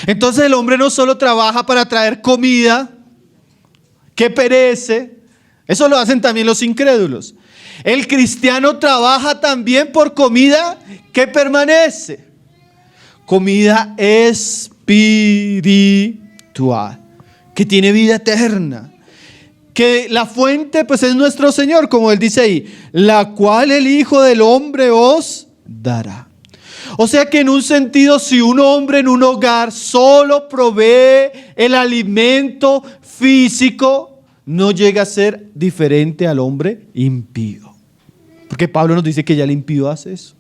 Entonces el hombre no solo trabaja para traer comida que perece, eso lo hacen también los incrédulos. El cristiano trabaja también por comida que permanece, comida espiritual, que tiene vida eterna. Que la fuente pues es nuestro Señor, como Él dice ahí, la cual el Hijo del Hombre os dará. O sea que en un sentido, si un hombre en un hogar solo provee el alimento físico, no llega a ser diferente al hombre impío. Porque Pablo nos dice que ya el impío hace eso.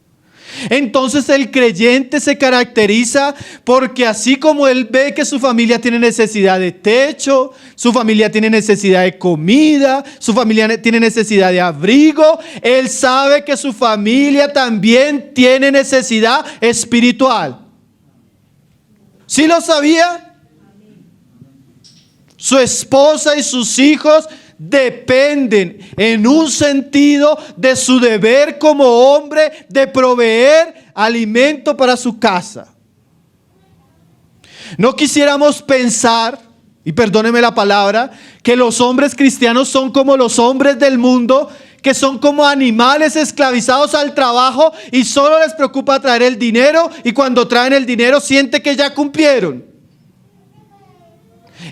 Entonces el creyente se caracteriza porque así como él ve que su familia tiene necesidad de techo, su familia tiene necesidad de comida, su familia tiene necesidad de abrigo, él sabe que su familia también tiene necesidad espiritual. ¿Sí lo sabía? Su esposa y sus hijos dependen en un sentido de su deber como hombre de proveer alimento para su casa. No quisiéramos pensar, y perdóneme la palabra, que los hombres cristianos son como los hombres del mundo, que son como animales esclavizados al trabajo y solo les preocupa traer el dinero, y cuando traen el dinero siente que ya cumplieron.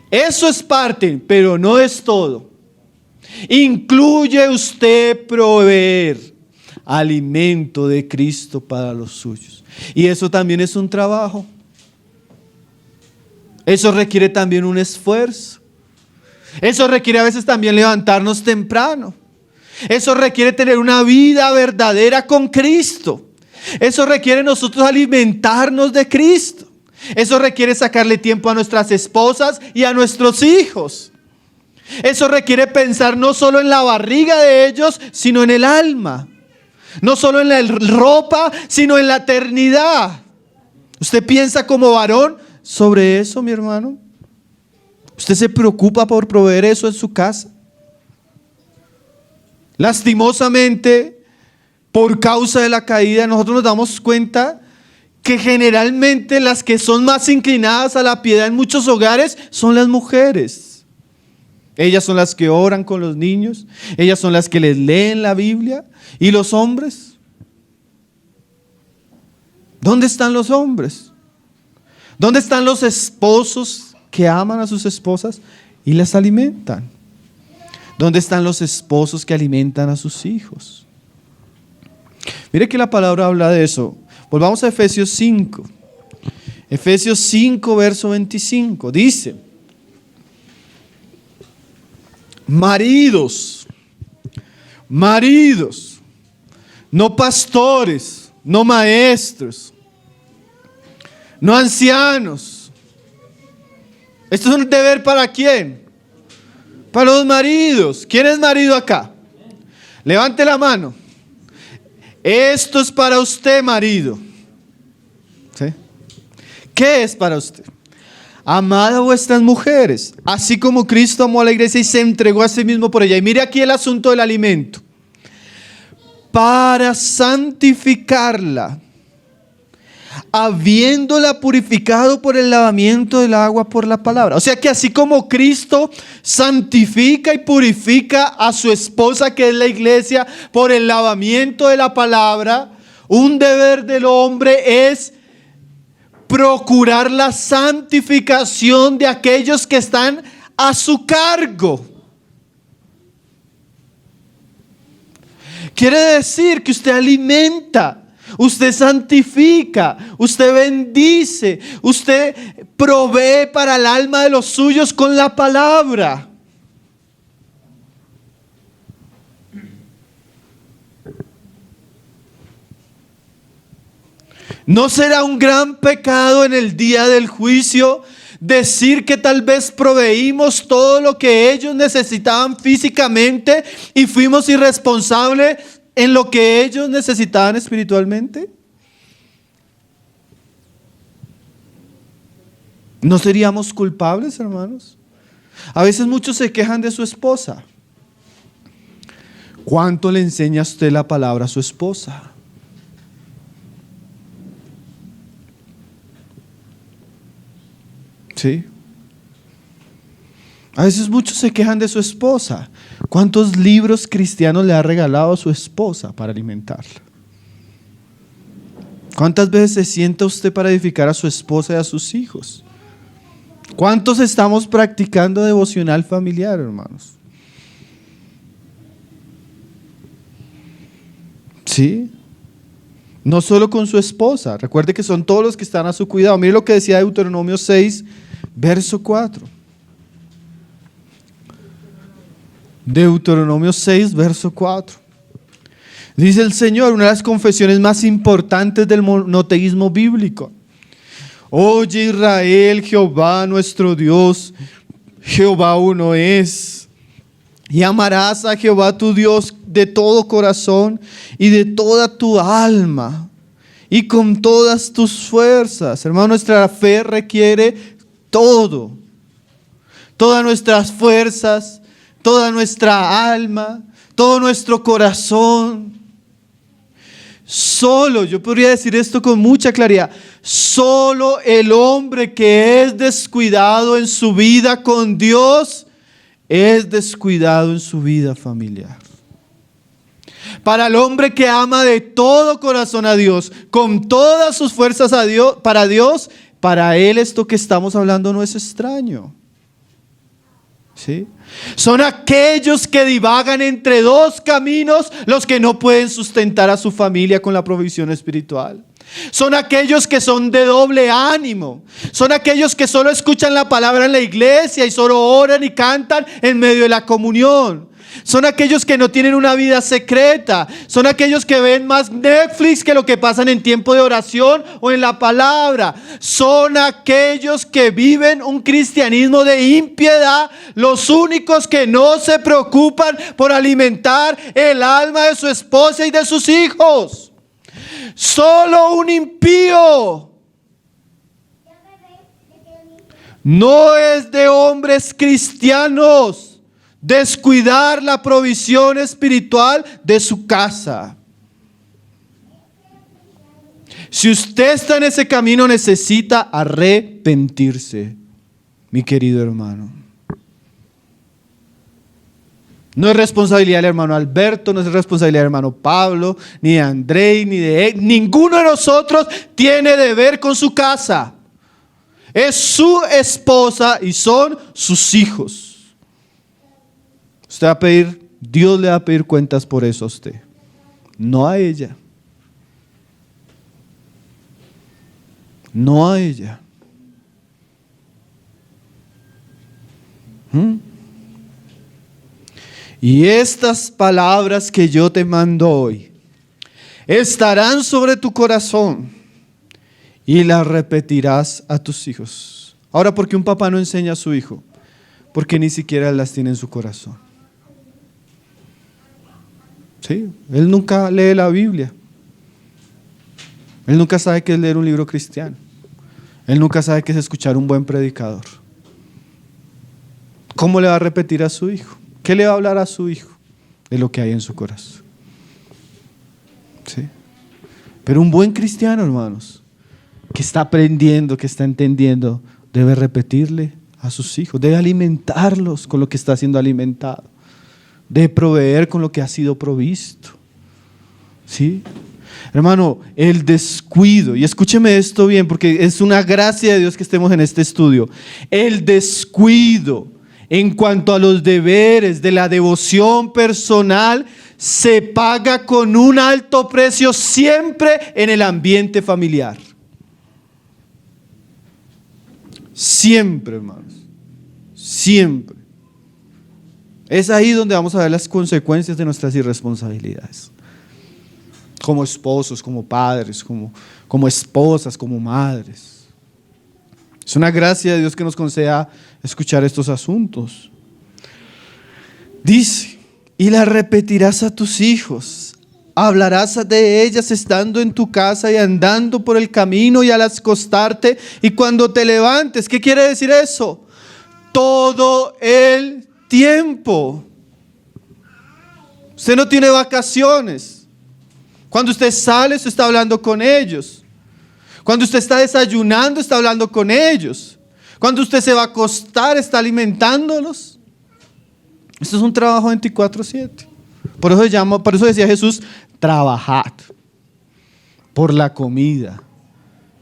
Eso es parte, pero no es todo. Incluye usted proveer alimento de Cristo para los suyos. Y eso también es un trabajo. Eso requiere también un esfuerzo. Eso requiere a veces también levantarnos temprano. Eso requiere tener una vida verdadera con Cristo. Eso requiere nosotros alimentarnos de Cristo. Eso requiere sacarle tiempo a nuestras esposas y a nuestros hijos. Eso requiere pensar no solo en la barriga de ellos, sino en el alma. No solo en la ropa, sino en la eternidad. ¿Usted piensa como varón sobre eso, mi hermano? ¿Usted se preocupa por proveer eso en su casa? Lastimosamente, por causa de la caída, nosotros nos damos cuenta que generalmente las que son más inclinadas a la piedad en muchos hogares son las mujeres. Ellas son las que oran con los niños, ellas son las que les leen la Biblia. ¿Y los hombres? ¿Dónde están los hombres? ¿Dónde están los esposos que aman a sus esposas y las alimentan? ¿Dónde están los esposos que alimentan a sus hijos? Mire que la palabra habla de eso. Volvamos a Efesios 5. Efesios 5, verso 25. Dice: maridos, no pastores, no maestros, no ancianos. Esto es un deber ¿para quién? Para los maridos. ¿Quién es marido acá? Levante la mano. Esto es para usted, marido. ¿Sí? ¿Qué es para usted? Amad a vuestras mujeres, así como Cristo amó a la iglesia y se entregó a sí mismo por ella. Y mire aquí el asunto del alimento. Para santificarla, habiéndola purificado por el lavamiento del agua por la palabra. O sea que así como Cristo santifica y purifica a su esposa, que es la iglesia, por el lavamiento de la palabra, un deber del hombre es procurar la santificación de aquellos que están a su cargo. Quiere decir que usted alimenta, usted santifica, usted bendice, usted provee para el alma de los suyos con la palabra. ¿No será un gran pecado en el día del juicio decir que tal vez proveímos todo lo que ellos necesitaban físicamente y fuimos irresponsables en lo que ellos necesitaban espiritualmente? ¿No seríamos culpables, hermanos? A veces muchos se quejan de su esposa. ¿Cuánto le enseña usted la palabra a su esposa? ¿Sí? A veces muchos se quejan de su esposa. ¿Cuántos libros cristianos le ha regalado a su esposa para alimentarla? ¿Cuántas veces se sienta usted para edificar a su esposa y a sus hijos? ¿Cuántos estamos practicando devocional familiar, hermanos? ¿Sí? No solo con su esposa. Recuerde que son todos los que están a su cuidado. Mire lo que decía Deuteronomio 6, verso 4. Deuteronomio 6, verso 4. Dice el Señor, una de las confesiones más importantes del monoteísmo bíblico. Oye Israel, Jehová nuestro Dios, Jehová uno es. Y amarás a Jehová tu Dios de todo corazón y de toda tu alma y con todas tus fuerzas. Hermano, nuestra fe requiere todo. Todas nuestras fuerzas, toda nuestra alma, todo nuestro corazón. Solo, yo podría decir esto con mucha claridad, solo el hombre que es descuidado en su vida con Dios es descuidado en su vida familiar. Para el hombre que ama de todo corazón a Dios, con todas sus fuerzas a Dios, para él esto que estamos hablando no es extraño. ¿Sí? Son aquellos que divagan entre dos caminos los que no pueden sustentar a su familia con la provisión espiritual. Son aquellos que son de doble ánimo. Son aquellos que solo escuchan la palabra en la iglesia y solo oran y cantan en medio de la comunión. Son aquellos que no tienen una vida secreta. Son aquellos que ven más Netflix que lo que pasan en tiempo de oración o en la palabra. Son aquellos que viven un cristianismo de impiedad. Los únicos que no se preocupan por alimentar el alma de su esposa y de sus hijos. Solo un impío. No es de hombres cristianos descuidar la provisión espiritual de su casa. Si usted está en ese camino, necesita arrepentirse, mi querido hermano. No es responsabilidad del hermano Alberto, no es responsabilidad del hermano Pablo, ni de Andrei, ni de él. Ninguno de nosotros tiene deber con su casa. Es su esposa y son sus hijos. Usted va a pedir, Dios le va a pedir cuentas por eso a usted, no a ella. No a ella. Y estas palabras que yo te mando hoy estarán sobre tu corazón y las repetirás a tus hijos. Ahora, ¿por qué un papá no enseña a su hijo? Porque ni siquiera las tiene en su corazón. ¿Sí? Él nunca lee la Biblia. Él nunca sabe qué es leer un libro cristiano. Él nunca sabe qué es escuchar un buen predicador. ¿Cómo le va a repetir a su hijo? ¿Qué le va a hablar a su hijo? De lo que hay en su corazón. ¿Sí? Pero un buen cristiano, hermanos, que está aprendiendo, que está entendiendo, debe repetirle a sus hijos, debe alimentarlos con lo que está siendo alimentado, debe proveer con lo que ha sido provisto. ¿Sí? Hermano, el descuido, y escúcheme esto bien porque es una gracia de Dios que estemos en este estudio, el descuido en cuanto a los deberes de la devoción personal se paga con un alto precio siempre en el ambiente familiar. Siempre, hermanos, siempre. Es ahí donde vamos a ver las consecuencias de nuestras irresponsabilidades. Como esposos, como padres, como esposas, como madres. Es una gracia de Dios que nos conceda escuchar estos asuntos. Dice, y las repetirás a tus hijos. Hablarás de ellas estando en tu casa y andando por el camino y al acostarte y cuando te levantes. ¿Qué quiere decir eso? Todo el tiempo. Usted no tiene vacaciones. Cuando usted sale, usted está hablando con ellos. Cuando usted está desayunando, está hablando con ellos. Cuando usted se va a acostar, está alimentándolos. Esto es un trabajo 24/7. Por eso decía Jesús, trabajad por la comida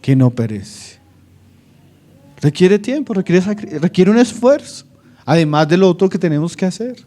que no perece. Requiere tiempo, requiere un esfuerzo, además de lo otro que tenemos que hacer.